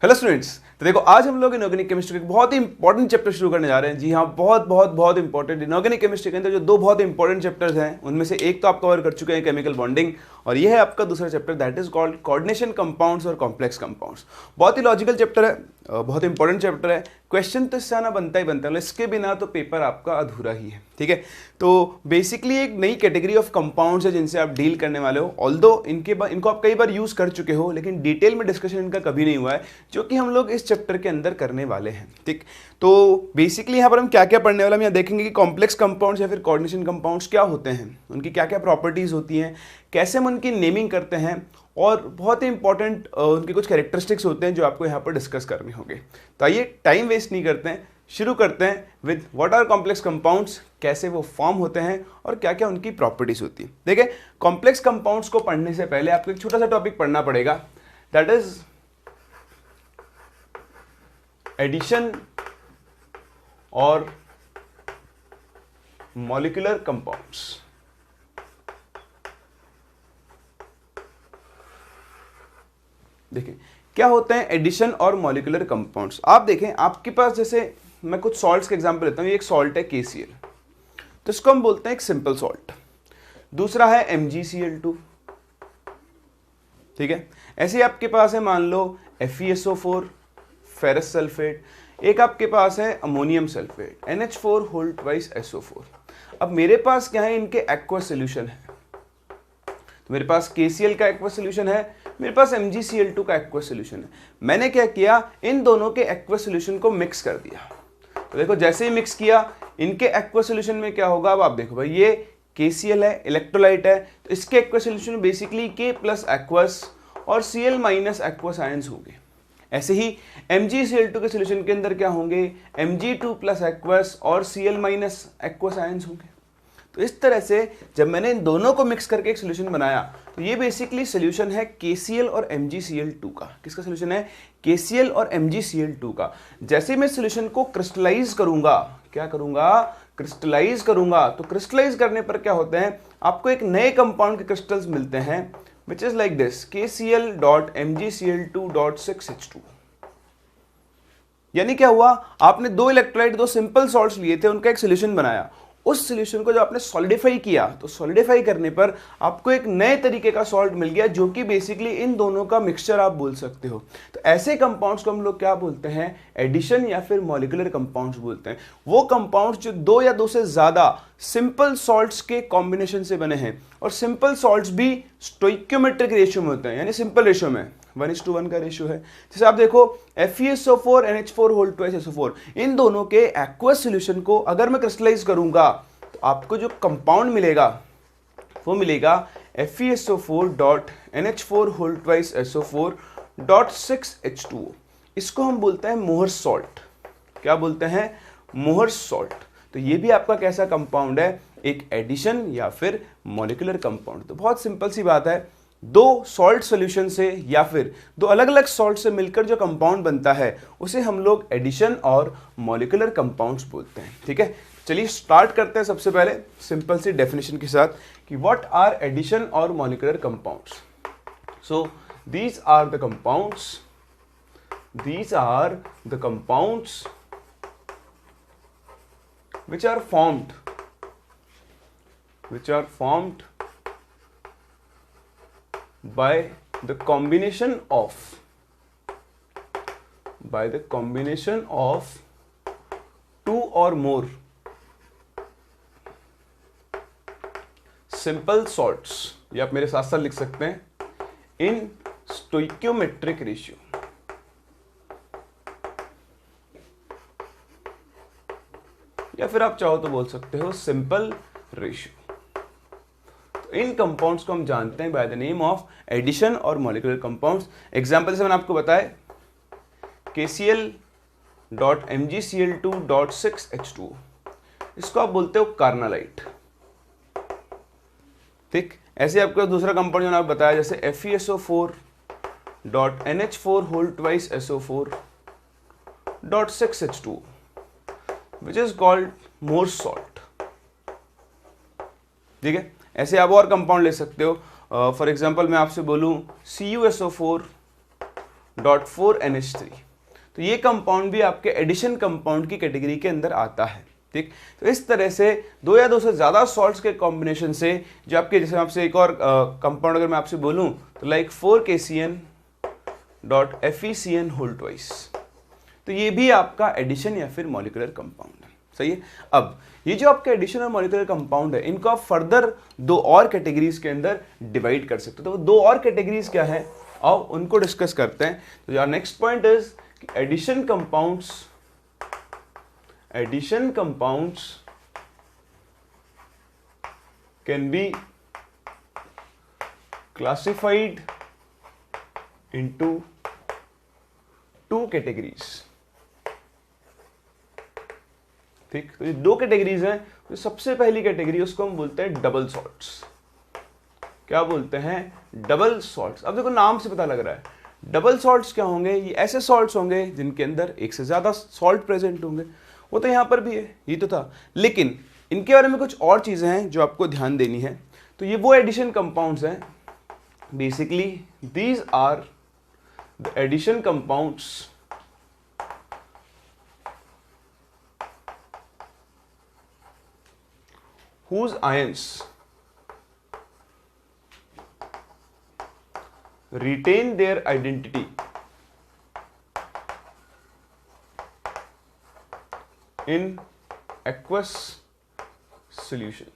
Hello students. तो देखो आज हम लोग इनऑर्गेनिक केमिस्ट्री के बहुत ही इंपॉर्टेंट चैप्टर शुरू करने जा रहे हैं। जी हाँ, बहुत बहुत बहुत इंपॉर्टेंट। इनऑर्गेनिक केमिस्ट्री के अंदर जो दो बहुत इंपॉर्टेंट चैप्टर्स हैं उनमें से एक तो आप कवर कर चुके हैं, केमिकल बॉन्डिंग, और ये है आपका दूसरा chapter, that is called coordination compounds और कॉम्प्लेक्स कंपाउंड्स। बहुत ही लॉजिकल चैप्टर है, बहुत इंपॉर्टेंट चैप्टर है। क्वेश्चन तो इससे आना बनता ही बनता है, इसके बिना तो पेपर आपका अधूरा ही है। ठीक है, तो बेसिकली एक नई कैटेगरी ऑफ कंपाउंड्स है जिनसे आप डील करने वाले हो। ऑल्दो इनको आप कई बार यूज कर चुके हो, लेकिन डिटेल में डिस्कशन इनका कभी नहीं हुआ है, जो कि हम लोग इस चैप्टर के अंदर करने वाले हैं। ठीक, तो बेसिकली यहाँ पर हम क्या क्या पढ़ने वाले हैं, हम यहाँ देखेंगे कि कॉम्प्लेक्स कंपाउंड्स या फिर कोऑर्डिनेशन कंपाउंड्स क्या होते हैं, उनकी क्या क्या प्रॉपर्टीज होती हैं, कैसे हम उनकी नेमिंग करते हैं, और बहुत ही इंपॉर्टेंट उनके कुछ कैरेक्टरिस्टिक्स होते हैं जो आपको यहाँ पर डिस्कस करने होंगे। तो आइए टाइम वेस्ट नहीं करते हैं, शुरू करते हैं with what are complex compounds, कैसे वो फॉर्म होते हैं और क्या क्या उनकी प्रॉपर्टीज होती है। देखिए, कॉम्प्लेक्स कंपाउंड्स को पढ़ने से पहले आपको एक छोटा सा टॉपिक पढ़ना पड़ेगा, दैट इज एडिशन और मॉलिक्यूलर कंपाउंड्स। देखिए क्या होते हैं एडिशन और मॉलिक्यूलर कंपाउंड्स। आप देखें, आपके पास जैसे मैं कुछ सॉल्ट्स के एग्जांपल लेता हूं। ये एक सॉल्ट है KCl, तो इसको हम बोलते हैं एक सिंपल सॉल्ट। दूसरा है MgCl2। ठीक है, ऐसे ही आपके पास है मान लो FeSO4, फेरस सल्फेट। एक आपके पास है अमोनियम सल्फेट, NH4 2SO4। अब मेरे पास क्या है, इनके एक्वस सोल्यूशन है। तो मेरे पास KCl का एक्वस सोल्यूशन है, मेरे पास MgCl2 का एक्वस सोल्यूशन है। मैंने क्या किया, इन दोनों के एक्वस सोल्यूशन को मिक्स कर दिया। तो देखो जैसे ही मिक्स किया, इनके एक्वस सोल्यूशन में क्या होगा, अब आप देखो भाई, ये KCl है, इलेक्ट्रोलाइट है, तो इसके aqueous solution basically K plus aqueous और Cl माइनस एक्वस आयंस होंगे। ऐसे ही MgCl2 के सोल्यूशन के अंदर क्या होंगे, Mg2 प्लस एक्वस और Cl माइनस एक्वस आयंस होंगे। तो इस तरह से जब मैंने इन दोनों को मिक्स करके एक सोल्यूशन बनाया, तो ये बेसिकली सोल्यूशन है KCl और MgCl2 का। किसका सोल्यूशन है, KCl और MgCl2 का। जैसे मैं सोल्यूशन को क्रिस्टलाइज करूंगा, क्या करूंगा, क्रिस्टलाइज करूंगा, तो क्रिस्टलाइज करने पर क्या होते हैं, आपको एक नए कंपाउंड के क्रिस्टल्स मिलते हैं, which is like this, KCl.MgCl2.6H2। यानी क्या हुआ, आपने दो इलेक्ट्रोलाइट, दो सिंपल सॉल्ट्स लिए थे, उनका एक सोल्यूशन बनाया। उस सोल्यूशन को जब आपने सॉलिडिफाई किया, तो सॉलिडिफाई करने पर आपको एक नए तरीके का सॉल्ट मिल गया, जो कि बेसिकली इन दोनों का मिक्सचर आप बोल सकते हो। तो ऐसे कंपाउंड्स को हम लोग क्या बोलते हैं, एडिशन या फिर मॉलिक्यूलर कंपाउंड्स बोलते हैं। वो कंपाउंड्स जो दो या दो से ज्यादा सिंपल सॉल्ट्स के कॉम्बिनेशन से बने हैं, और सिंपल सॉल्ट्स भी स्टोइकियोमेट्रिक रेशियो में होते हैं, यानी सिंपल रेशियो में 1:1 का रेशियो है। जैसे आप देखो FeSO4 NH4 2SO4, इन दोनों के एक्वस सॉल्यूशन को अगर मैं क्रिस्टलाइज करूंगा, तो आपको जो कंपाउंड मिलेगा वो मिलेगा FeSO4.NH4 2SO4.6H2O। इसको हम बोलते हैं मोहर सॉल्ट। क्या बोलते हैं, मोहर सॉल्ट। तो ये भी आपका कैसा कंपाउंड है, एक एडिशन या फिर मॉलिक्यूलर कंपाउंड। तो बहुत सिंपल सी बात है, दो सॉल्ट सॉल्यूशन से या फिर दो अलग अलग सॉल्ट से मिलकर जो कंपाउंड बनता है, उसे हम लोग एडिशन और मॉलिक्यूलर कंपाउंड्स बोलते हैं। ठीक है, चलिए स्टार्ट करते हैं सबसे पहले सिंपल सी डेफिनेशन के साथ कि व्हाट आर एडिशन और molecular compounds. So these are the compounds which are formed by the combination of two or more simple salts, ये आप मेरे साथ साथ लिख सकते हैं, in stoichiometric ratio। या फिर आप चाहो तो बोल सकते हो सिंपल रेशियो। तो इन कंपाउंड्स को हम जानते हैं by the name of addition और मॉलिक्यूलर कंपाउंड्स। एग्जांपल से मैंने आपको बताया KCl.MgCl2.6H2O, इसको आप बोलते हो कार्नालाइट। ठीक, ऐसे आपको दूसरा कंपाउंड जो आपको बताया, जैसे FeSO4.NH4 2SO4.6H2O, which is called more salt. ठीक है, ऐसे आप और कंपाउंड ले सकते हो। फॉर एग्जांपल मैं आपसे बोलूं CuSO4 4NH3। तो ये कंपाउंड भी आपके एडिशन कंपाउंड की कैटेगरी के अंदर आता है। ठीक, तो इस तरह से दो या दो से ज़्यादा सॉल्ट्स के कॉम्बिनेशन से जो आपके, जैसे आपसे एक और कंपाउंड अगर मैं आपसे बोलूं तो लाइक 4KCN.FeCN2, तो ये भी आपका एडिशन या फिर मॉलिक्यूलर कंपाउंड है। सही है। अब ये जो आपका एडिशन और मॉलिक्यूलर कंपाउंड है, इनको आप फर्दर दो और कैटेगरीज के अंदर डिवाइड कर सकते हो। तो दो और कैटेगरीज क्या है, आओ उनको डिस्कस करते हैं। तो यार next point is addition compounds can be classified into two categories. ठीक, तो ये दो कैटेगरीज हैं। तो सबसे पहली कैटेगरी उसको हम बोलते हैं डबल सॉल्ट्स। क्या बोलते हैं, डबल सॉल्ट्स। अब देखो नाम से पता लग रहा है डबल सॉल्ट्स क्या होंगे, ये ऐसे सॉल्ट्स होंगे जिनके अंदर एक से ज्यादा सॉल्ट प्रेजेंट होंगे। वो तो यहां पर भी है, ये तो था, लेकिन इनके बारे में कुछ और चीजें हैं जो आपको ध्यान देनी है। तो ये वो एडिशन कंपाउंड्स हैं, basically these are the addition compounds whose ions retain their identity in aqueous solution।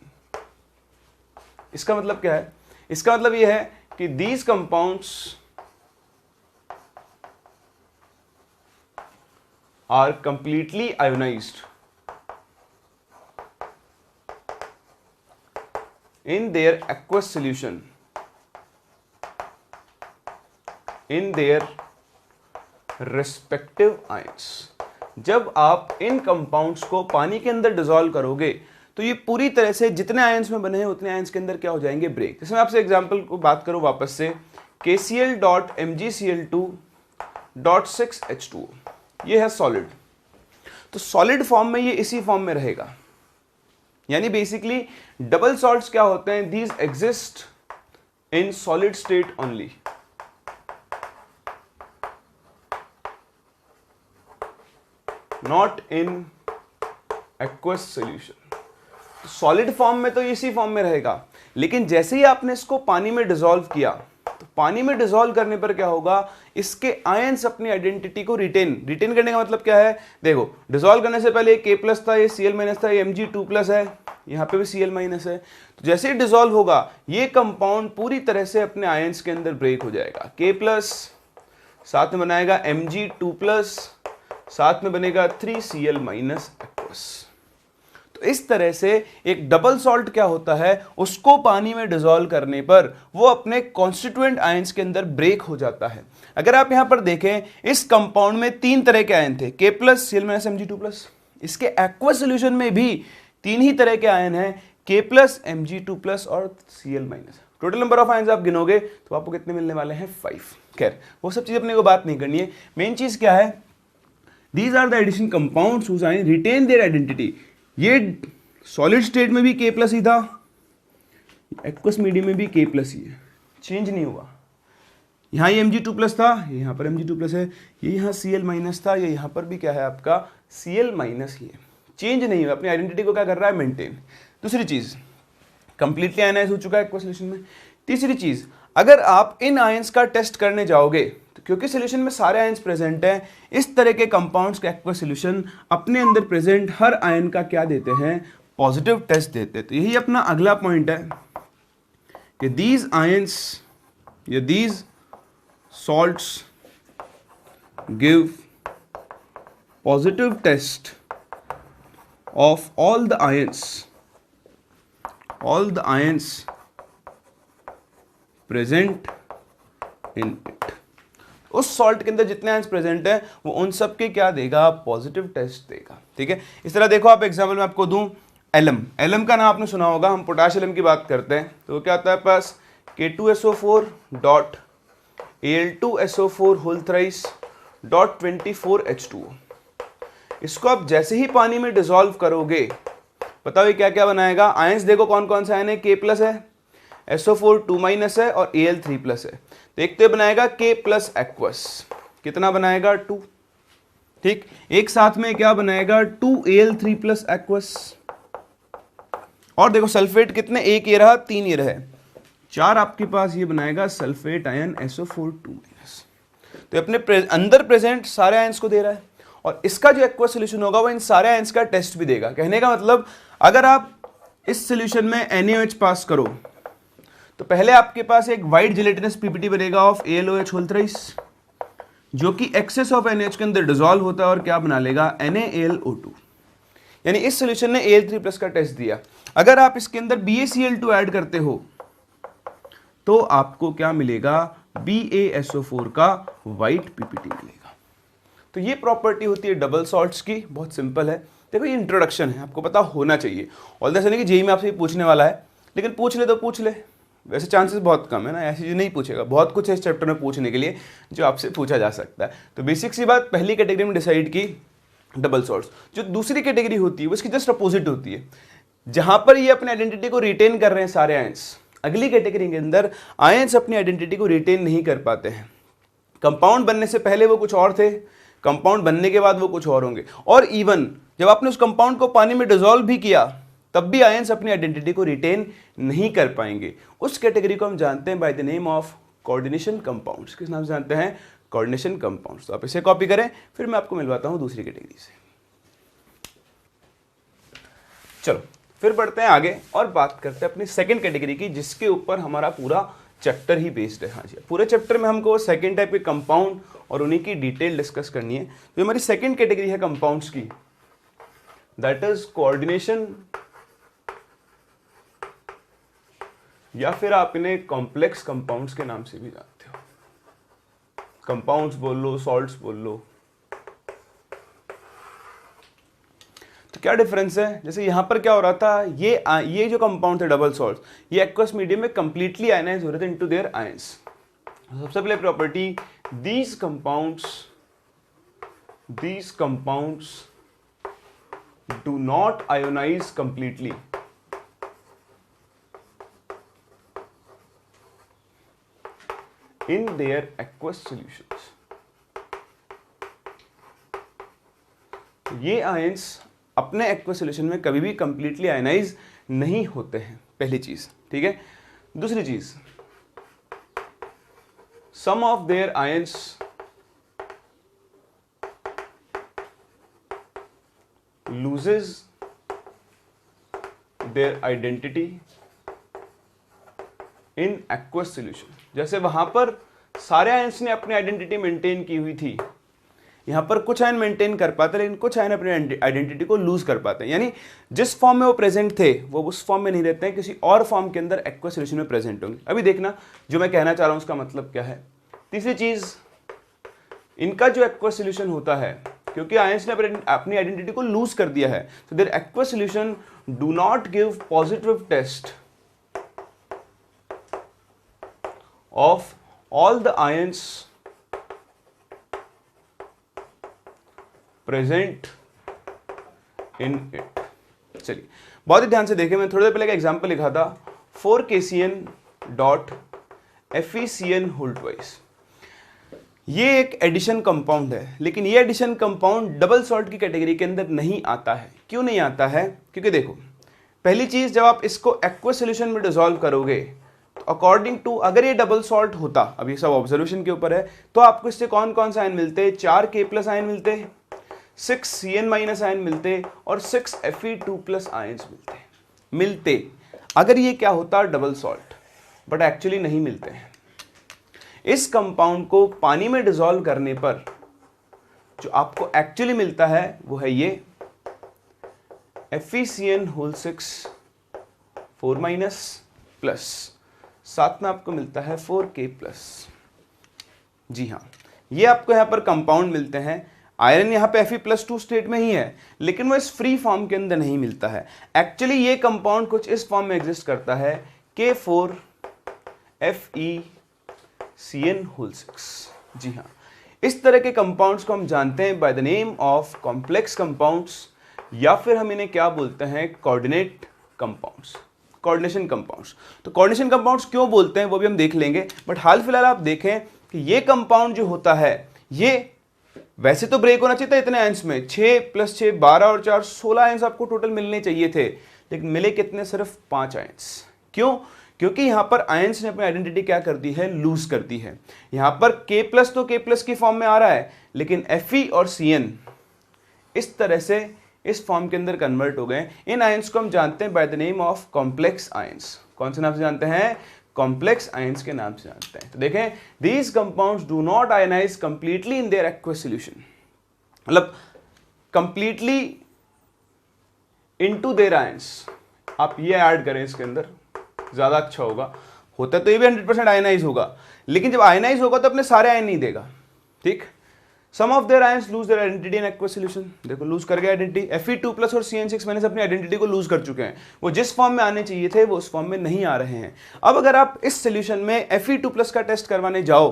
इसका मतलब क्या है, इसका मतलब यह है कि these compounds are completely ionized in their aqueous solution in their respective ions। जब आप इन कंपाउंड्स को पानी के अंदर डिसॉल्व करोगे तो ये पूरी तरह से जितने आयंस में बने हैं उतने आयंस के अंदर क्या हो जाएंगे, ब्रेक। जैसे मैं आपसे एग्जांपल को बात करूं वापस से, KCl.MgCl2.6H2O, ये है सॉलिड। तो सॉलिड फॉर्म में ये इसी फॉर्म में रहेगा, यानी बेसिकली डबल सॉल्ट्स क्या होते हैं, these exist in solid state only. Not in aqueous solution. Solid form में तो इसी फॉर्म में रहेगा, लेकिन जैसे ही आपने इसको पानी में डिसॉल्व किया तो पानी में डिसॉल्व करने पर क्या होगा, इसके आयंस अपनी आइडेंटिटी को रिटेन करने का मतलब क्या है, देखो डिसॉल्व करने से पहले K+ था, ये Cl- था, ये Mg2+ है, यहाँ पे भी Cl- है। तो जैसे ही डिसॉल्व होगा ये कंपाउंड पूरी तरह से अपने आयंस के अंदर ब्रेक हो जाएगा। K+ साथ में बनाएगा Mg2+, साथ में बनेगा 3Cl- एक्वस। तो इस तरह से एक डबल सॉल्ट क्या होता है, उसको पानी में डिसॉल्व करने पर वो अपने कॉन्स्टिट्यूएंट आयंस के अंदर ब्रेक हो जाता है। अगर आप यहां पर देखें, इस कंपाउंड में तीन तरह के आयन थे, K+, Cl- Mg2+। इसके एक्वस सॉल्यूशन में भी तीन ही तरह के आयन हैं, K+, Mg2+ और Cl-। Total number of ions आप गिनोगे तो आपको कितने मिलने वाले हैं, 5। खैर वो सब चीज अपने को बात नहीं करनी है, मेन चीज क्या है, these are the addition compounds whose ion retain their identity. ये सॉलिड स्टेट में भी K+ ही था, एक्वस मीडियम में भी K+ ही है, चेंज नहीं हुआ। यहाँ ये Mg2+ था, ये यहाँ पर Mg2+ है, ये यहाँ Cl- था, ये यहाँ पर भी क्या है आपका Cl- ही है, चेंज नहीं हुआ, अपनी आइडेंटिटी को क्या कर रहा है, मेंटेन। दूसरी चीज, कंप्लीटली आयनाइज हो चुका है एक्वस सॉल्यूशन में। तीसरी चीज, अगर आप इन आयंस का टेस्ट करने जाओगे तो क्योंकि सॉल्यूशन में सारे आयंस प्रेजेंट हैं, इस तरह के कंपाउंड्स का एक्वस सॉल्यूशन अपने अंदर प्रेजेंट हर आयन का क्या देते हैं, पॉजिटिव टेस्ट देते हैं। तो यही अपना अगला पॉइंट है कि दीज आयंस या these salts give positive test of all the ions present in it. उस सॉल्ट के अंदर जितने आयंस प्रेजेंट हैं वो उन सब के क्या देगा, पॉजिटिव टेस्ट देगा। ठीक है, इस तरह देखो आप एग्जांपल में आपको दूं, एलम का नाम आपने सुना होगा, हम पोटाश एलम की बात करते हैं तो क्या आता है पास, K2SO4.Al2SO4 इसको आप जैसे ही पानी में डिसॉल्व करोगे, बताओ ये क्या क्या बनाएगा, आयंस देखो कौन कौन से आयन है, K+ है, SO4 2- है और Al3+ है। तो एक तो बनाएगा K+ एक्वस, कितना बनाएगा 2, ठीक। एक साथ में क्या बनाएगा 2Al3 प्लस एक्वस, और देखो सल्फेट कितने, एक ये रहा, 3 ये रहे, 4 आपके पास ये बनाएगा सल्फेट आयन SO4 2-। तो अपने अंदर प्रेजेंट सारे आयंस को दे रहा है, और इसका जो एक्वस सोल्यूशन होगा वो इन सारे आयंस का टेस्ट भी देगा। कहने का मतलब अगर आप इस सोल्यूशन में NaOH पास करो तो पहले आपके पास एक वाइट जिलेटिनस पीपीटी बनेगा ऑफ AlOH होल थ्राइस, जो कि एक्सेस ऑफ NaOH के अंदर डिसॉल्व होता है और क्या बना लेगा NaAlO2। यानी इस सोल्यूशन ने Al3+ का टेस्ट दिया। अगर आप इसके अंदर BaCl2 ऐड करते हो तो आपको क्या मिलेगा, BaSO4 का वाइट पीपीटी मिलेगा। तो ये प्रॉपर्टी होती है डबल सॉल्ट्स की, बहुत सिंपल है। देखो ये इंट्रोडक्शन है, आपको पता होना चाहिए। और ऐसा नहीं कि जेईई में आपसे पूछने वाला है, लेकिन पूछ ले तो पूछ ले, वैसे चांसेस बहुत कम है ना, ऐसी चीज नहीं पूछेगा। बहुत कुछ है इस चैप्टर में पूछने के लिए जो आपसे पूछा जा सकता है। तो बेसिक सी बात पहली कैटेगरी में डिसाइड की डबल सॉल्ट्स। जो दूसरी कैटेगरी होती है वो इसकी जस्ट अपोजिट होती है, जहां पर ये अपने आइडेंटिटी को रिटेन कर रहे हैं सारे आयंस। अगली कैटेगरी के अंदर आयंस अपनी आइडेंटिटी को रिटेन नहीं कर पाते हैं। कंपाउंड बनने से पहले वो कुछ और थे, कंपाउंड बनने के बाद वो कुछ और होंगे, और इवन जब आपने उस कंपाउंड को पानी में डिसॉल्व भी किया तब भी आयंस अपनी आइडेंटिटी को रिटेन नहीं कर पाएंगे। उस कैटेगरी को हम जानते हैं by the name of coordination compounds. किस नाम से जानते हैं, कोऑर्डिनेशन कंपाउंड्स। तो आप इसे कॉपी करें, फिर मैं आपको मिलवाता हूं दूसरी कैटेगरी से। चलो फिर बढ़ते हैं आगे और बात करते हैं अपनी सेकंड कैटेगरी की, जिसके ऊपर हमारा पूरा चैप्टर ही बेस्ड है। हाँ जी, पूरे चैप्टर में हमको सेकंड टाइप के कंपाउंड और उन्हीं की डिटेल डिस्कस करनी है। तो हमारी सेकंड कैटेगरी है कंपाउंड्स की, दैट इज कोऑर्डिनेशन, या फिर आप इन्हें कॉम्प्लेक्स कंपाउंड्स के नाम से भी जानते हो। कंपाउंड्स बोल लो, सॉल्ट्स बोल लो। तो क्या डिफरेंस है, जैसे यहां पर क्या हो रहा था, ये जो कंपाउंड थे डबल सॉल्ट, ये एक्वस मीडियम में कंप्लीटली आयनाइज हो रहे थे इनटू देयर आयंस। सबसे पहले property, these compounds do not ionize completely in their aqueous solutions। ये आयंस अपने एक्वस सोल्यूशन में कभी भी कंप्लीटली आयनाइज नहीं होते हैं, पहली चीज, ठीक है। दूसरी चीज, some of their ions loses their identity in aqueous solution. जैसे वहां पर सारे आयंस ने अपनी आइडेंटिटी मेंटेन की हुई थी, यहां पर कुछ आयन मेंटेन कर पाते लेकिन कुछ आयन अपनी आइडेंटिटी को लूज कर पाते हैं। यानी जिस फॉर्म में वो प्रेजेंट थे वो उस फॉर्म में नहीं रहते हैं, किसी और फॉर्म के अंदर एक्वस सोल्यूशन में प्रेजेंट होंगे। अभी देखना जो मैं कहना चाह रहा हूं उसका मतलब क्या है। तीसरी चीज, इनका जो एक्वस सोल्यूशन होता है, क्योंकि आयंस ने अपनी आइडेंटिटी को लूज कर दिया है, तो their aqueous solution do not give positive test of all the ions present in it। चलिए बहुत ही ध्यान से देखें, मैं थोड़ी देर पहले का एग्जांपल लिखा था 4KCN.FeCN होल ट्वाइस। ये एक एडिशन कंपाउंड है, लेकिन ये एडिशन कंपाउंड डबल सॉल्ट की कैटेगरी के अंदर नहीं आता है। क्यों नहीं आता है, क्योंकि देखो पहली चीज, जब आप इसको एक्वस सॉल्यूशन में डिसॉल्व करोगे तो अकॉर्डिंग टू, अगर ये डबल सॉल्ट होता, अभी सब ऑब्जर्वेशन के ऊपर है, तो आपको इससे कौन कौन सा आयन मिलते, 4K+ आयन मिलते, 6CN- आयन मिलते और 6Fe2+ आयन्स मिलते अगर ये क्या होता डबल सॉल्ट, बट एक्चुअली नहीं मिलते हैं। इस कंपाउंड को पानी में डिसॉल्व करने पर जो आपको एक्चुअली मिलता है वो है ये FeCN6 4- साथ में आपको मिलता है 4K+। जी हाँ, ये आपको यहां पर कंपाउंड मिलते हैं। आयरन यहां पे Fe+2 स्टेट में ही है, लेकिन वो इस फ्री फॉर्म के अंदर नहीं मिलता है। एक्चुअली ये कंपाउंड कुछ इस फॉर्म में एग्जिस्ट करता है, K4FeCN6। जी हाँ, इस तरह के कंपाउंड्स को हम जानते हैं by the name of complex compounds, या फिर हम इन्हें क्या बोलते हैं, कोऑर्डिनेट कंपाउंड्स, कोऑर्डिनेशन कंपाउंड्स। तो कोऑर्डिनेशन कंपाउंड्स क्यों बोलते हैं वो भी हम देख लेंगे, बट हाल फिलहाल आप देखें कि ये कंपाउंड जो होता है ये वैसे तो ब्रेक होना चाहिए था इतने आयंस में, 6 + 6 12 और 4 16 आयंस आपको टोटल मिलने चाहिए थे, लेकिन मिले कितने, सिर्फ 5 आयंस। क्यों? क्योंकि यहां पर आयंस ने अपनी आइडेंटिटी क्या कर दी है, लूज कर दी है। यहां पर K+ तो K+ की फॉर्म में आ रहा है, लेकिन Fe और Cn इस तरह से इस फॉर्म के अंदर कन्वर्ट हो गए। इन आयंस को हम जानते हैं by the name of complex ions. कौन से नाम से जानते हैं? कॉम्प्लेक्स आयंस के नाम से जानते हैं। तो देखें, these compounds do not ionize completely in their aqueous solution, मतलब कंप्लीटली इनटू देयर आयंस। आप ये ऐड करें इसके अंदर, ज्यादा अच्छा होगा। होता तो ये भी 100% आयनाइज होगा, लेकिन जब आयनाइज होगा तो अपने सारे आयन नहीं देगा। ठीक, some of their ions lose their identity in aqueous solution. देखो लूज कर गया आइडेंटिटी। Fe2+ और CN6 मैंने अपनी आइडेंटिटी को लूज कर चुके हैं, वो जिस फॉर्म में आने चाहिए थे वो उस फॉर्म में नहीं आ रहे हैं। अब अगर आप इस सॉल्यूशन में Fe2+ का टेस्ट करवाने जाओ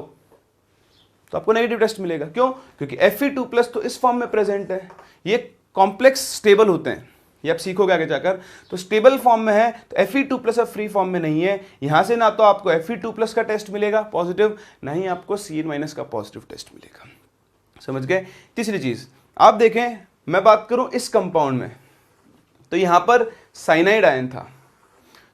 तो आपको नेगेटिव टेस्ट मिलेगा। क्यों? क्योंकि Fe2+ तो इस फॉर्म में प्रेजेंट है। ये कॉम्प्लेक्स स्टेबल होते हैं, ये आप सीखोगे आगे जाकर। तो स्टेबल फॉर्म में है, तो Fe2+ अब फ्री फॉर्म में नहीं है। यहां से ना तो आपको Fe2+ का टेस्ट मिलेगा पॉजिटिव, ना ही आपको Cn- का पॉजिटिव टेस्ट मिलेगा। समझ गए? तीसरी चीज आप देखें, मैं बात करूं इस कंपाउंड में, तो यहां पर साइनाइड आयन था,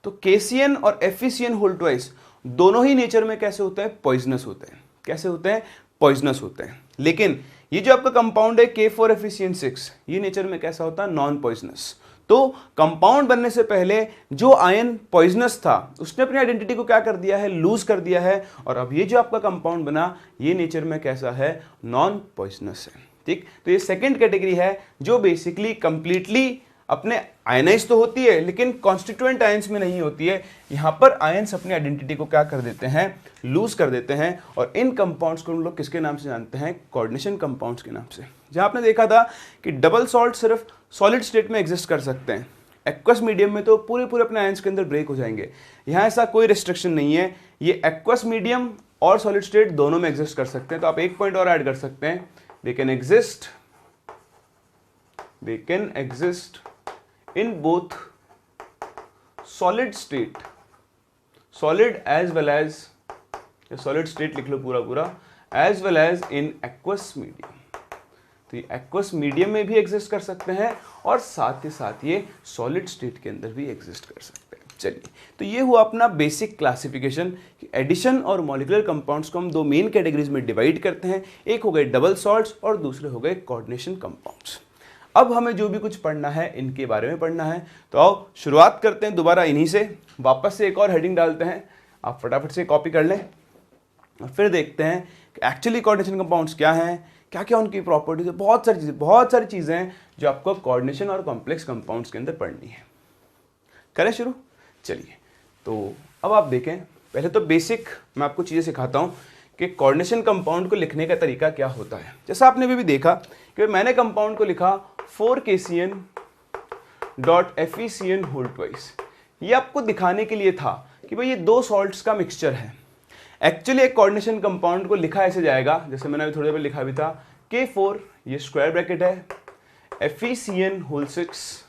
तो KCN और FeCN होल ट्वाइस दोनों ही नेचर में कैसे होते हैं, पॉइजनस होते हैं। कैसे होते हैं? पॉइजनस होते हैं। लेकिन ये जो आपका कंपाउंड है K4FeCN6, ये नेचर में कैसा होता है, नॉन पॉइजनस। तो कंपाउंड बनने से पहले जो आयन पॉइजनस था उसने अपनी आइडेंटिटी को क्या कर दिया है, लूज कर दिया है। और अब ये जो आपका कंपाउंड बना, ये नेचर में कैसा है, नॉन पॉइजनस है। ठीक, तो ये सेकंड कैटेगरी है जो बेसिकली कंप्लीटली अपने आयनाइज तो होती है लेकिन कॉन्स्टिट्यूएंट आयंस में नहीं होती है। यहां पर आयंस अपनी आइडेंटिटी को क्या कर देते हैं, लूज कर देते हैं। और इन कंपाउंड्स को हम लोग किसके नाम से जानते हैं, कोऑर्डिनेशन कंपाउंड्स के नाम से। जहां आपने देखा था कि डबल सॉल्ट सिर्फ सॉलिड स्टेट में एग्जिस्ट कर सकते हैं, एक्वस मीडियम में तो पूरे पूरे अपने आयंस के अंदर ब्रेक हो जाएंगे। यहां ऐसा कोई रिस्ट्रिक्शन नहीं है, ये एक्वस मीडियम और सॉलिड स्टेट दोनों में एग्जिस्ट कर सकते हैं। तो आप एक पॉइंट और ऐड कर सकते हैं, they can exist in both solid state, solid as well as, solid state लिख लो पूरा as well as in aqueous medium। तो ये aqueous medium में भी एग्जिस्ट कर सकते हैं और साथ ही साथ ये solid state के अंदर भी एग्जिस्ट कर सकते हैं। चलिए, तो ये हुआ अपना बेसिक क्लासिफिकेशन। एडिशन और मॉलिक्यूलर कंपाउंड्स को हम दो मेन कैटेगरीज में डिवाइड करते हैं, एक हो गए डबल सॉल्ट्स और दूसरे हो गए कोऑर्डिनेशन कंपाउंड्स। अब हमें जो भी कुछ पढ़ना है इनके बारे में पढ़ना है, तो आओ शुरुआत करते हैं दोबारा इन्हीं से। वापस से एक और हेडिंग डालते हैं, आप फटाफट से कॉपी कर लें और फिर देखते हैं कि एक्चुअली कोऑर्डिनेशन कंपाउंड्स क्या हैं, क्या क्या उनकी प्रॉपर्टीज है। बहुत सारी चीज़ें हैं जो आपको कोऑर्डिनेशन और कॉम्प्लेक्स कंपाउंड्स के अंदर पढ़नी है। करें शुरू? चलिए, तो अब आप देखें, पहले तो बेसिक मैं आपको चीज़ें सिखाता हूँ कि कोऑर्डिनेशन कंपाउंड को लिखने का तरीका क्या होता है। जैसा आपने भी देखा कि मैंने कंपाउंड को लिखा 4KCN.FeCN होल ट्वाइस। ये आपको दिखाने के लिए था कि भाई ये दो सॉल्ट्स का मिक्सचर है। एक्चुअली एक कोऑर्डिनेशन कंपाउंड को लिखा ऐसे जाएगा, जैसे मैंने अभी थोड़ी देर पहले लिखा भी था, K4 ये स्क्वायर ब्रैकेट है, FeCN होल 6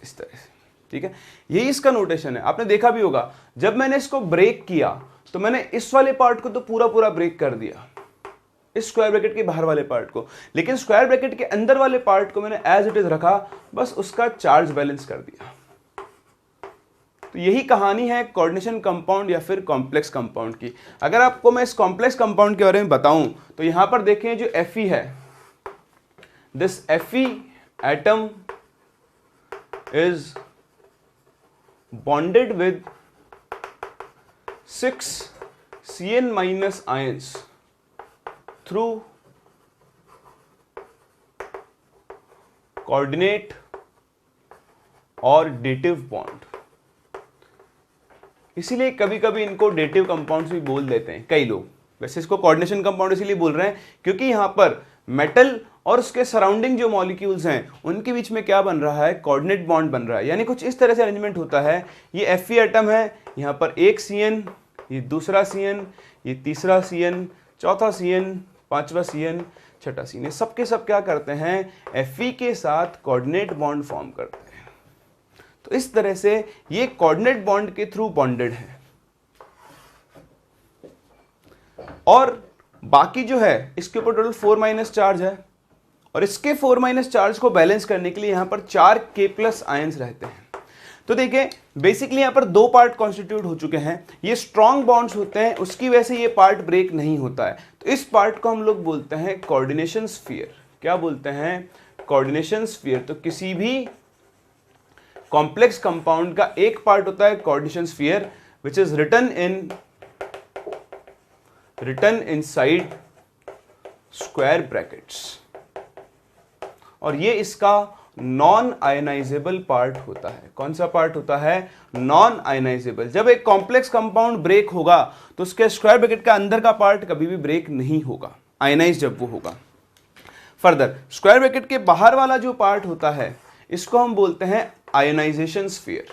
इस तरह से। ठीक है, यही इसका नोटेशन है। आपने देखा भी होगा जब मैंने इसको ब्रेक किया तो मैंने इस वाले पार्ट को तो पूरा ब्रेक कर दिया, इस स्क्वायर ब्रैकेट के बाहर वाले पार्ट को, लेकिन स्क्वायर ब्रैकेट के अंदर वाले पार्ट को मैंने एज इट इज रखा, बस उसका चार्ज बैलेंस कर दिया। तो यही कहानी है कोऑर्डिनेशन कंपाउंड या फिर कॉम्प्लेक्स कंपाउंड की। अगर आपको मैं इस कॉम्प्लेक्स कंपाउंड के बारे में बताऊं तो यहां पर देखें जो Fe है, this Fe atom is bonded with 6 Cn- ions through coordinate और डेटिव बॉन्ड। इसीलिए कभी कभी इनको डेटिव कंपाउंड्स भी बोल देते हैं कई लोग। वैसे इसको कोऑर्डिनेशन कंपाउंड इसीलिए बोल रहे हैं क्योंकि यहां पर मेटल और उसके सराउंडिंग जो मॉलिक्यूल्स हैं उनके बीच में क्या बन रहा है, कोऑर्डिनेट बॉन्ड बन रहा है। यानी कुछ इस तरह से अरेंजमेंट होता है। ये Fe एटम है, यहाँ पर एक Cn, ये दूसरा Cn, ये तीसरा Cn, चौथा Cn, पांचवा Cn, छठा Cn, ये सब के सब क्या करते हैं, Fe के साथ कोऑर्डिनेट बॉन्ड फॉर्म करते हैं। तो इस तरह से ये कोऑर्डिनेट बॉन्ड के थ्रू बॉन्डेड है। और बाकी जो है इसके ऊपर टोटल 4 माइनस चार्ज है, और इसके 4 माइनस चार्ज को बैलेंस करने के लिए यहां पर 4 K+ आयंस रहते हैं। तो देखिए बेसिकली यहां पर 2 पार्ट कॉन्स्टिट्यूट हो चुके हैं, ये स्ट्रॉन्ग बॉन्ड्स होते हैं, उसकी वजह से ये पार्ट ब्रेक नहीं होता है। तो इस पार्ट को हम लोग बोलते हैं कोऑर्डिनेशन स्फीयर। क्या बोलते हैं? Coordination sphere. तो किसी भी कॉम्प्लेक्स कंपाउंड का एक पार्ट होता है coordination sphere, which is written inside square brackets, और ये इसका नॉन आयनाइजेबल पार्ट होता है। कौन सा पार्ट होता है? Non ionizable. जब एक कॉम्प्लेक्स कंपाउंड ब्रेक होगा तो उसके स्क्वायर ब्रैकेट का अंदर का पार्ट कभी भी ब्रेक नहीं होगा, आयनाइज जब वो होगा। फर्दर स्क्वायर ब्रैकेट के बाहर वाला जो पार्ट होता है इसको हम बोलते हैं आयनाइजेशन स्फीयर।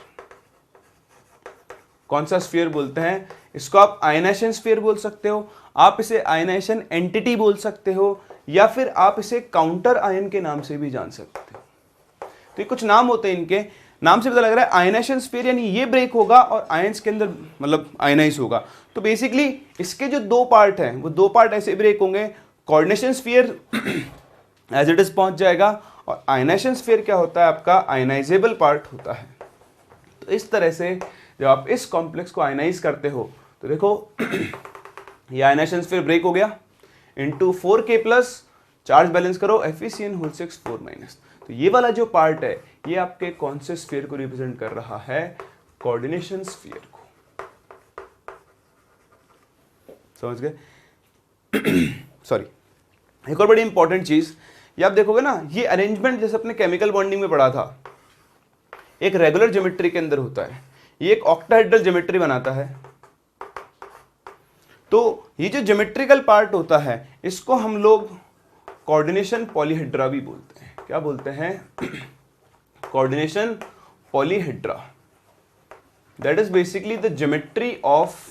कौन सा स्फीयर बोलते हैं? इसको आप आयनाइजेशन स्फीयर बोल सकते हो, आप इसे आयनाइजेशन एंटिटी बोल सकते हो, या फिर आप इसे काउंटर आयन के नाम से भी जान सकते हो। तो ये कुछ नाम होते हैं, इनके नाम से पता लग रहा है आयनाइजेशन स्फीयर यानी ये ब्रेक होगा और आयंस के अंदर मतलब आयनाइज होगा। तो बेसिकली इसके जो 2 पार्ट हैं वो 2 पार्ट ऐसे ब्रेक होंगे, coordination sphere as it is पहुंच जाएगा, और आयनाइजेशन स्फीयर क्या होता है? आपका आयनाइजेबल पार्ट होता है। तो इस तरह से जब आप इस कॉम्प्लेक्स को आयनाइज करते हो तो देखो ये आयनाइजेशन स्फीयर ब्रेक हो गया, इंटू 4 K+, चार्ज बैलेंस करो, FeCN6 4-। तो ये वाला जो पार्ट है ये आपके कौन से स्फीयर को रिप्रेजेंट कर रहा है? कोऑर्डिनेशन स्फीयर को। समझ गए? सॉरी, एक और बड़ी इंपॉर्टेंट चीज, ये आप देखोगे ना, ये अरेंजमेंट जैसे अपने केमिकल बॉन्डिंग में पढ़ा था, एक रेगुलर ज्योमेट्री के अंदर होता है, ये एक ऑक्टाहेड्रल ज्योमेट्री बनाता है। तो ये जो ज्योमेट्रिकल पार्ट होता है इसको हम लोग कोऑर्डिनेशन पॉलीहेड्रा भी बोलते हैं। क्या बोलते हैं? Coordination polyhedra. That is basically the geometry of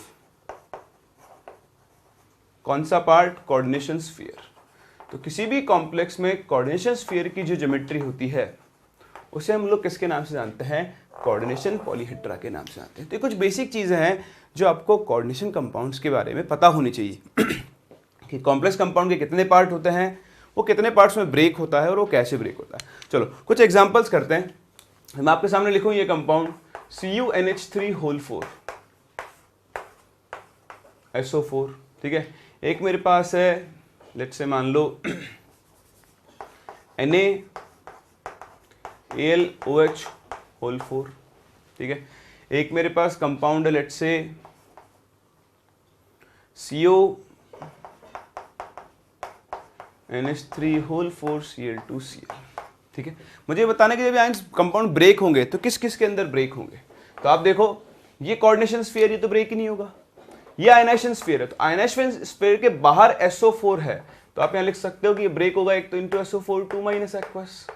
कौन सा पार्ट? Coordination sphere. तो किसी भी कॉम्प्लेक्स में कोऑर्डिनेशन स्फीयर की जो ज्योमेट्री होती है उसे हम लोग किसके नाम से जानते हैं? कोऑर्डिनेशन पॉलीहेड्रा के नाम से जानते हैं। तो कुछ बेसिक चीजें हैं जो आपको कोऑर्डिनेशन कंपाउंड्स के बारे में पता होनी चाहिए कि कॉम्प्लेक्स कंपाउंड के कितने पार्ट होते हैं, वो कितने पार्ट्स में ब्रेक होता है और वो कैसे ब्रेक होता है। चलो कुछ एग्जांपल्स करते हैं। मैं आपके सामने लिखूं ये कंपाउंड CuNH3 SO4, ठीक है। एक मेरे पास है लेट्स से मान लो NaAlOH4, ठीक है। एक मेरे पास कंपाउंड है लेट्स से CONH3 4Cl2Cl, ठीक है। मुझे बताना कि जब आयंस कंपाउंड ब्रेक होंगे तो किस किस के अंदर ब्रेक होंगे। तो आप देखो ये कोऑर्डिनेशन स्फीयर, ये तो ब्रेक ही नहीं होगा। ये आयनाइजेशन स्फीयर है, तो आयनाइजेशन स्फीयर के बाहर SO4 है, तो आप यहां लिख सकते हो कि ये ब्रेक होगा एक तो इंटू SO4 2 - aqueous,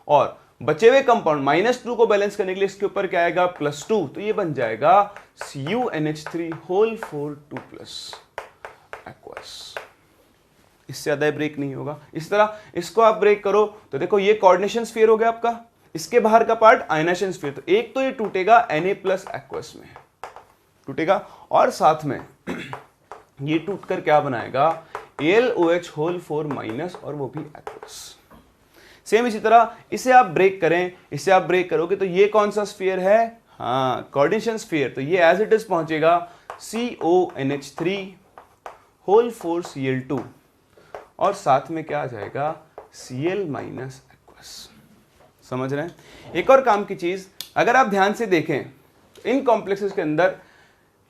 और बचे हुए कंपाउंड -2 को बैलेंस करने के लिए इसके ऊपर क्या आएगा? +2, तो ये बन जाएगा CuNH3 4 2 aqueous। इससे ज्यादा ब्रेक नहीं होगा। इस तरह इसको आप ब्रेक करो तो देखो ये कोऑर्डिनेशन स्फीयर हो गया आपका, इसके बाहर का पार्ट आयनाइजेशन स्फीयर। तो एक तो ये टूटेगा Na+ aqueous में टूटेगा, और साथ में ये टूटकर क्या बनाएगा? AlOH4- और वो भी aqueous। सेम इसी तरह इसे आप ब्रेक करें, इसे आप ब्रेक करोगे तो ये कौन सा स्फीयर है? हाँ, कोऑर्डिनेशन स्फीयर। तो ये एज इट इज पहुंचेगा CONH3 4 Cl2, और साथ में क्या आ जाएगा? Cl- aqueous। समझ रहे हैं? एक और काम की चीज, अगर आप ध्यान से देखें इन कॉम्प्लेक्सेस के अंदर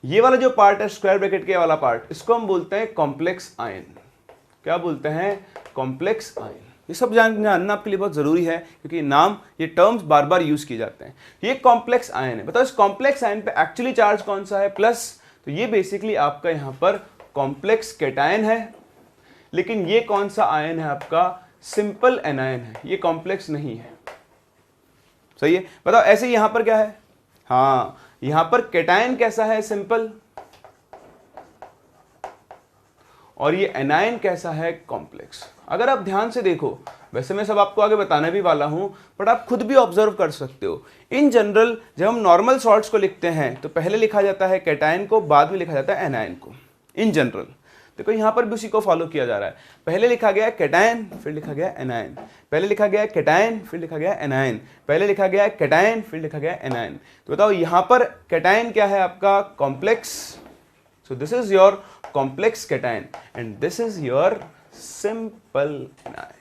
ये वाला जो पार्ट है स्क्वायर ब्रैकेट के वाला पार्ट, इसको हम बोलते हैं कॉम्प्लेक्स आयन। क्या बोलते हैं? Complex ion. ये सब जानना आपके लिए बहुत जरूरी है क्योंकि नाम, ये टर्म्स बार बार यूज किए जाते हैं। ये कॉम्प्लेक्स आयन है, बताओ इस कॉम्प्लेक्स आयन पे एक्चुअली चार्ज कौन सा है? प्लस। तो ये बेसिकली आपका यहां पर कॉम्प्लेक्स कैटायन है, लेकिन ये कौन सा आयन है? आपका सिंपल एनायन है, ये कॉम्प्लेक्स नहीं है। सही है? बताओ ऐसे यहां पर क्या है? हाँ, यहां पर कैटायन कैसा है? सिंपल। और ये एनायन कैसा है? कॉम्प्लेक्स। अगर आप ध्यान से देखो, वैसे मैं सब आपको आगे बताने भी वाला हूं, बट आप खुद भी ऑब्जर्व कर सकते हो। इन जनरल जब हम नॉर्मल सॉल्ट्स को लिखते हैं तो पहले लिखा जाता है कैटायन को, बाद में लिखा जाता है एनायन को, इन जनरल। देखो यहाँ पर भी उसी को फॉलो किया जा रहा है। पहले लिखा गया कैटायन, फिर लिखा गया एनायन, पहले लिखा गया कैटायन, फिर लिखा गया एनायन, पहले लिखा गया कैटायन, फिर लिखा गया एनायन। तो बताओ यहाँ पर कैटायन क्या है आपका? Complex. So this is your complex cation and this is your simple anion.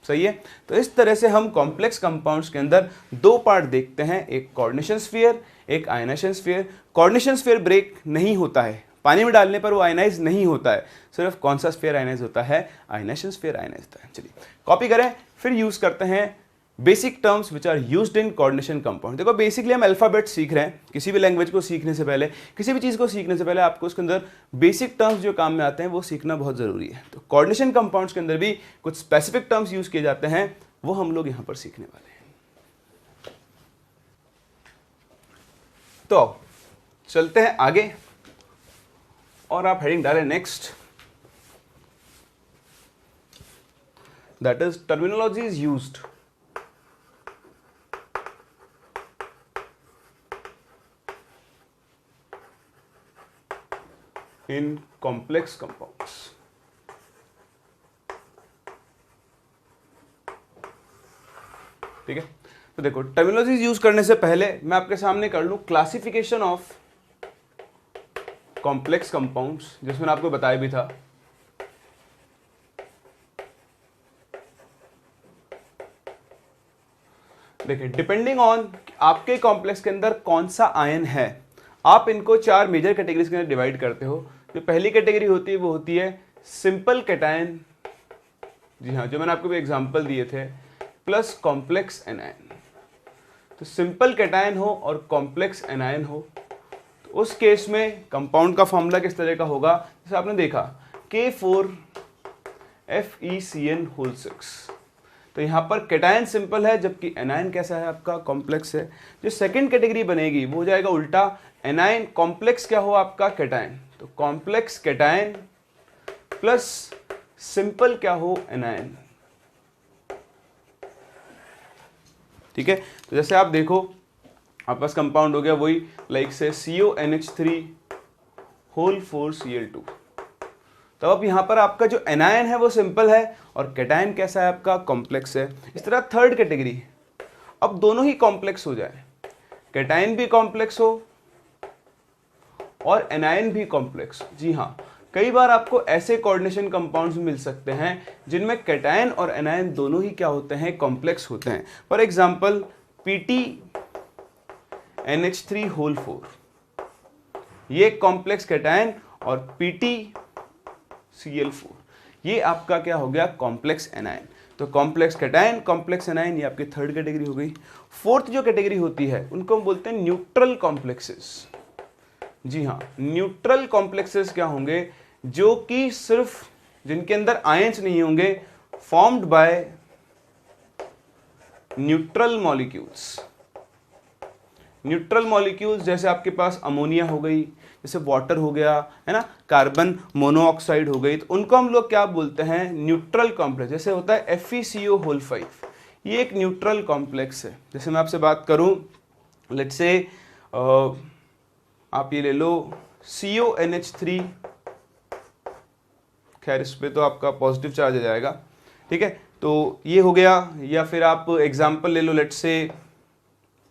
सही है। तो इस तरह से हम कॉम्प्लेक्स कंपाउंड्स के अंदर दो पार्ट देखते हैं, एक कोऑर्डिनेशन स्फीयर, एक ionization sphere. Coordination sphere break नहीं होता है, पानी में डालने पर वो आयनाइज नहीं होता है। सिर्फ कौन सा स्फीयर आयनाइज होता है? आयनाइजेशन स्फीयर आयनाइज होता है। चलिए कॉपी करें, फिर यूज करते हैं basic terms which are used in coordination compound. देखो बेसिकली हम अल्फाबेट सीख रहे हैं। किसी भी लैंग्वेज को सीखने से पहले, किसी भी चीज़ को सीखने से पहले आपको उसके अंदर बेसिक टर्म्स जो काम में आते हैं वो सीखना बहुत ज़रूरी है। तो कोऑर्डिनेशन कंपाउंड्स के अंदर भी कुछ स्पेसिफिक टर्म्स यूज किए जाते हैं, वो हम लोग यहाँ पर सीखने वाले हैं। तो चलते हैं आगे और आप हेडिंग डालें next, that is terminology is used in complex compounds. ठीक है। तो देखो टर्मिनोलॉजी यूज करने से पहले मैं आपके सामने कर लूं क्लासिफिकेशन ऑफ कॉम्प्लेक्स कंपाउंड्स, जिसमें आपको बताया भी था। देखिए डिपेंडिंग ऑन आपके कॉम्प्लेक्स के अंदर कौन सा आयन है, आप इनको चार मेजर कैटेगरीज के अंदर डिवाइड करते हो। जो पहली कैटेगरी होती है वो होती है सिंपल कैटायन, जी हाँ, जो मैंने आपको भी एग्जांपल दिए थे, प्लस कॉम्प्लेक्स एनायन। तो सिंपल कैटायन हो और कॉम्प्लेक्स एनायन हो तो उस केस में कंपाउंड का फॉर्मूला किस तरह का होगा? जैसे आपने देखा K4FeCN6। तो यहाँ पर कैटायन सिंपल है जबकि एनायन कैसा है आपका? कॉम्प्लेक्स है। जो सेकंड कैटेगरी बनेगी वो हो जाएगा उल्टा, एनायन कॉम्प्लेक्स क्या हो आपका? कैटायन। तो कॉम्प्लेक्स कैटायन प्लस सिंपल क्या हो? एनायन। ठीक है। तो जैसे आप देखो आपके पास कंपाउंड हो गया वही लाइक से CONH3 4Cl2। तो अब यहां पर आपका जो एनायन है वो सिंपल है और कैटायन कैसा है आपका? कॉम्प्लेक्स है। इस तरह थर्ड कैटेगरी, अब दोनों ही कॉम्प्लेक्स हो जाए, कैटायन भी कॉम्प्लेक्स हो और एनायन भी कॉम्प्लेक्स। जी हाँ, कई बार आपको ऐसे कोऑर्डिनेशन कंपाउंड्स मिल सकते हैं जिनमें कैटायन और एनायन दोनों ही क्या होते हैं? कॉम्प्लेक्स होते हैं। फॉर एग्जांपल PtNH3 ये एक कॉम्प्लेक्स कैटायन और PtCl4 ये आपका क्या हो गया? Complex anion. तो कॉम्प्लेक्स कैटायन, कॉम्प्लेक्स एनायन, ये आपकी थर्ड कैटेगरी हो गई। फोर्थ जो कैटेगरी होती है उनको हम बोलते हैं न्यूट्रल कॉम्प्लेक्सेस। जी हाँ, न्यूट्रल कॉम्प्लेक्सेस क्या होंगे? जो कि सिर्फ जिनके अंदर आयंस नहीं होंगे, formed by neutral molecules. Neutral molecules जैसे आपके पास अमोनिया हो गई, जैसे वाटर हो गया, है ना, कार्बन मोनोऑक्साइड हो गई, तो उनको हम लोग क्या बोलते हैं? Neutral complex. जैसे होता है FeCO5, ये एक न्यूट्रल कॉम्प्लेक्स है। जैसे मैं आपसे बात करूं, लेट्स से आप ये ले लो CONH3, खैर इस पे तो आपका पॉजिटिव चार्ज आ जाएगा। ठीक है, तो ये हो गया। या फिर आप एग्जांपल ले लो, लेट्स से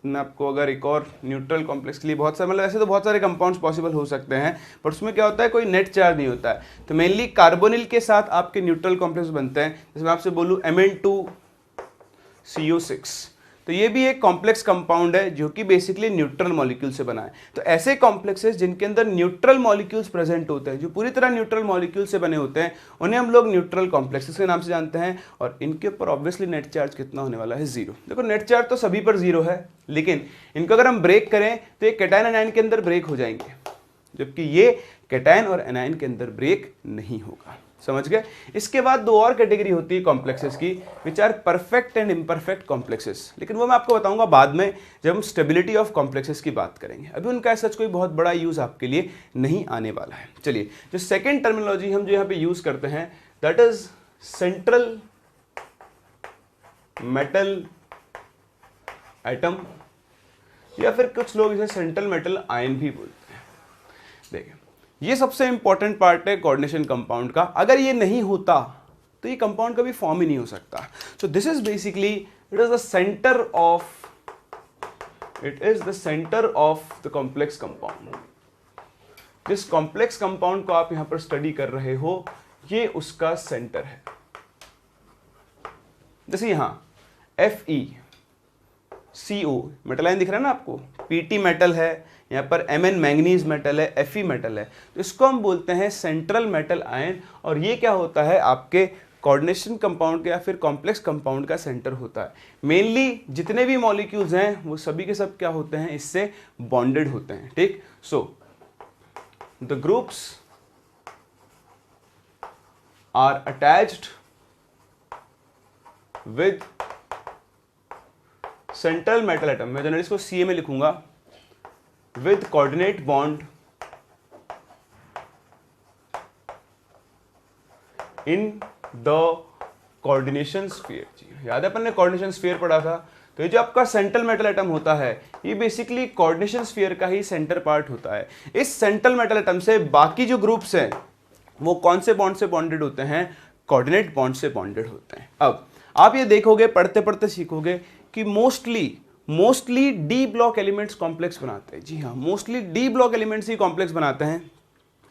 मैं आपको अगर एक और न्यूट्रल कॉम्प्लेक्स के लिए बहुत सारे, मतलब ऐसे तो बहुत सारे कंपाउंड्स पॉसिबल हो सकते हैं, पर उसमें क्या होता है? कोई नेट चार्ज नहीं होता है। तो मेनली कार्बोनिल के साथ आपके न्यूट्रल कॉम्प्लेक्स बनते हैं। जैसे मैं आपसे बोलूँ Mn2CO6, तो ये भी एक कॉम्प्लेक्स कंपाउंड है जो कि बेसिकली न्यूट्रल मॉलिक्यूल से बना है। तो ऐसे कॉम्प्लेक्सेस जिनके अंदर न्यूट्रल मॉलिक्यूल्स प्रेजेंट होते हैं, जो पूरी तरह न्यूट्रल मॉलिक्यूल से बने होते हैं, उन्हें हम लोग न्यूट्रल कॉम्प्लेक्सेस के नाम से जानते हैं। और इनके ऊपर ऑब्वियसली नेट चार्ज कितना होने वाला है? 0। देखो नेट चार्ज तो सभी पर 0 है, लेकिन इनको अगर हम ब्रेक करें तो ये कैटायन एनायन के अंदर ब्रेक हो जाएंगे, जबकि ये कैटायन और एनायन के अंदर ब्रेक नहीं होगा। समझ गए? इसके बाद दो और कैटेगरी होती है कॉम्प्लेक्सेस की, which are perfect and imperfect complexes, लेकिन वो मैं आपको बताऊंगा बाद में जब हम स्टेबिलिटी ऑफ कॉम्प्लेक्सेस की बात करेंगे। अभी उनका सच कोई बहुत बड़ा यूज आपके लिए नहीं आने वाला है। चलिए, जो सेकेंड टर्मिनोलॉजी हम जो यहाँ पे यूज करते हैं that is central metal atom, या फिर कुछ लोग इसे सेंट्रल मेटल आयन भी बोलते हैं। देखिए ये सबसे इंपॉर्टेंट पार्ट है कोऑर्डिनेशन कंपाउंड का। अगर ये नहीं होता तो ये कंपाउंड कभी फॉर्म ही नहीं हो सकता। So this is basically it is the centre of the complex compound. जिस कॉम्प्लेक्स कंपाउंड को आप यहां पर स्टडी कर रहे हो ये उसका सेंटर है। जैसे यहां FeCO मेटल आयन दिख रहा है ना आपको, Pt मेटल है, यहाँ पर Mn मैंगनीज मेटल है, Fe मेटल है, तो इसको हम बोलते हैं सेंट्रल मेटल आयन। और ये क्या होता है, आपके कोऑर्डिनेशन कंपाउंड का या फिर कॉम्प्लेक्स कंपाउंड का सेंटर होता है। मेनली जितने भी मॉलिक्यूल्स हैं वो सभी के सब क्या होते हैं, इससे बॉन्डेड होते हैं। ठीक, so the groups are attached with central metal atom, मैं जनरली इसको Ca में लिखूंगा, with coordinate bond in the coordination sphere. जी याद है अपन ने कोऑर्डिनेशन स्फीयर पढ़ा था, तो ये जो आपका सेंट्रल मेटल एटम होता है ये बेसिकली कोऑर्डिनेशन स्फीयर का ही सेंटर पार्ट होता है। इस सेंट्रल मेटल एटम से बाकी जो ग्रुप्स हैं वो कौन से बॉन्ड से बॉन्डेड होते हैं, कोऑर्डिनेट बॉन्ड से बॉन्डेड होते हैं। अब आप ये देखोगे, पढ़ते पढ़ते सीखोगे कि mostly D block elements complex बनाते हैं। जी हाँ, मोस्टली डी ब्लॉक एलिमेंट्स ही कॉम्प्लेक्स बनाते हैं।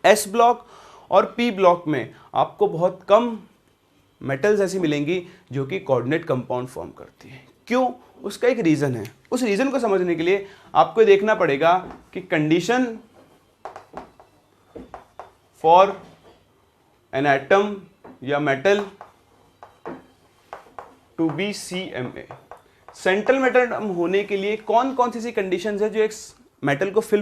एस ब्लॉक और पी ब्लॉक में आपको बहुत कम मेटल्स ऐसी मिलेंगी जो कि कोऑर्डिनेट कंपाउंड फॉर्म करती है। क्यों, उसका एक रीजन है। उस रीजन को समझने के लिए आपको देखना पड़ेगा कि कंडीशन फॉर एन एटम या metal to be CMA, central metal atom होने के लिए कौन कौन सी कंडीशंस है जो एक मेटल को फिल